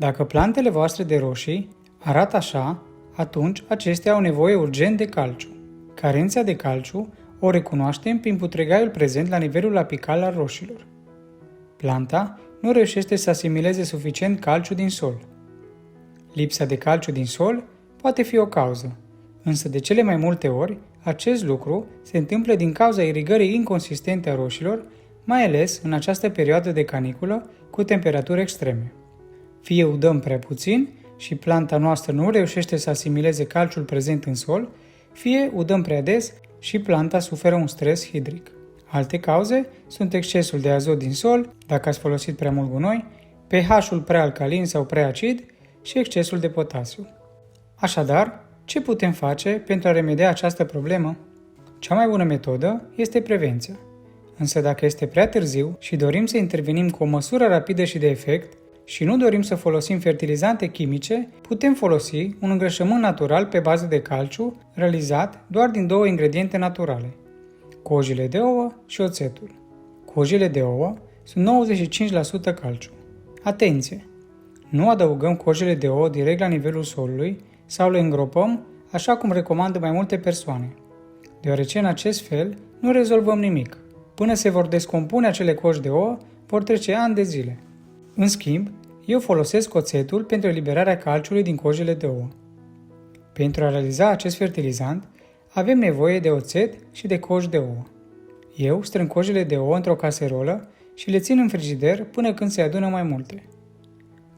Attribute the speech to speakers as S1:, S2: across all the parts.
S1: Dacă plantele voastre de roșii arată așa, atunci acestea au nevoie urgent de calciu. Carența de calciu o recunoaștem prin putregaiul prezent la nivelul apical al roșilor. Planta nu reușește să asimileze suficient calciu din sol. Lipsa de calciu din sol poate fi o cauză, însă de cele mai multe ori acest lucru se întâmplă din cauza irigării inconsistente a roșilor, mai ales în această perioadă de caniculă cu temperaturi extreme. Fie udăm prea puțin și planta noastră nu reușește să asimileze calciul prezent în sol, fie udăm prea des și planta suferă un stres hidric. Alte cauze sunt excesul de azot din sol, dacă ați folosit prea mult gunoi, pH-ul prea alcalin sau prea acid și excesul de potasiu. Așadar, ce putem face pentru a remedia această problemă? Cea mai bună metodă este prevenția. Însă dacă este prea târziu și dorim să intervenim cu o măsură rapidă și de efect și nu dorim să folosim fertilizante chimice, putem folosi un îngrășământ natural pe bază de calciu realizat doar din două ingrediente naturale, cojile de ouă și oțetul. Cojile de ouă sunt 95% calciu. Atenție! Nu adăugăm cojile de ouă direct la nivelul solului sau le îngropăm, așa cum recomandă mai multe persoane, deoarece în acest fel nu rezolvăm nimic. Până se vor descompune acele coji de ouă, vor trece ani de zile. În schimb, eu folosesc oțetul pentru eliberarea calciului din cojile de ouă. Pentru a realiza acest fertilizant, avem nevoie de oțet și de coji de ouă. Eu strâng cojile de ouă într-o caserolă și le țin în frigider până când se adună mai multe.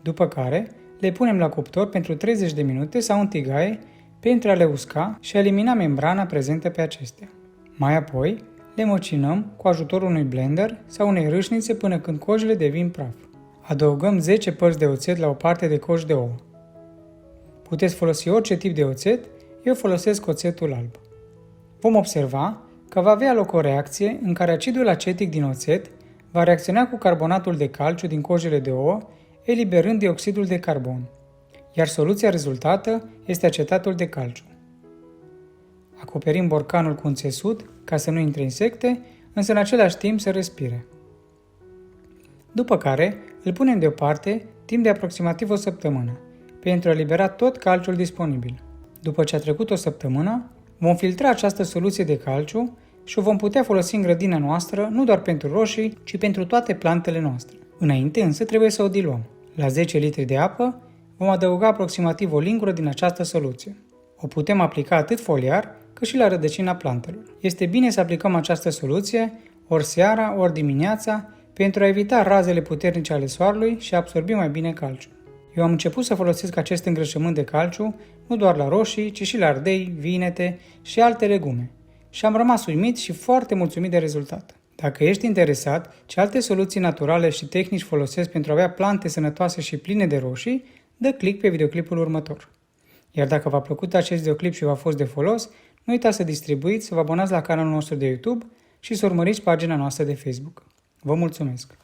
S1: După care, le punem la cuptor pentru 30 de minute sau în tigaie pentru a le usca și a elimina membrana prezentă pe acestea. Mai apoi, le măcinăm cu ajutorul unui blender sau unei râșnițe până când cojile devin praf. Adăugăm 10 părți de oțet la o parte de coș de ouă. Puteți folosi orice tip de oțet, eu folosesc oțetul alb. Vom observa că va avea loc o reacție în care acidul acetic din oțet va reacționa cu carbonatul de calciu din cojile de ouă, eliberând dioxidul de carbon, iar soluția rezultată este acetatul de calciu. Acoperim borcanul cu un țesut ca să nu intre insecte, însă în același timp să respire. După care îl punem deoparte timp de aproximativ o săptămână, pentru a libera tot calciul disponibil. După ce a trecut o săptămână, vom filtra această soluție de calciu și o vom putea folosi în grădina noastră nu doar pentru roșii, ci pentru toate plantele noastre. Înainte însă trebuie să o diluăm. La 10 litri de apă vom adăuga aproximativ o lingură din această soluție. O putem aplica atât foliar cât și la rădăcina plantelor. Este bine să aplicăm această soluție ori seara, ori dimineața, pentru a evita razele puternice ale soarelui și a absorbi mai bine calciu. Eu am început să folosesc acest îngrășământ de calciu nu doar la roșii, ci și la ardei, vinete și alte legume. Și am rămas uimit și foarte mulțumit de rezultat. Dacă ești interesat ce alte soluții naturale și tehnici folosesc pentru a avea plante sănătoase și pline de roșii, dă click pe videoclipul următor. Iar dacă v-a plăcut acest videoclip și v-a fost de folos, nu uitați să distribuiți, să vă abonați la canalul nostru de YouTube și să urmăriți pagina noastră de Facebook. Vă mulțumesc!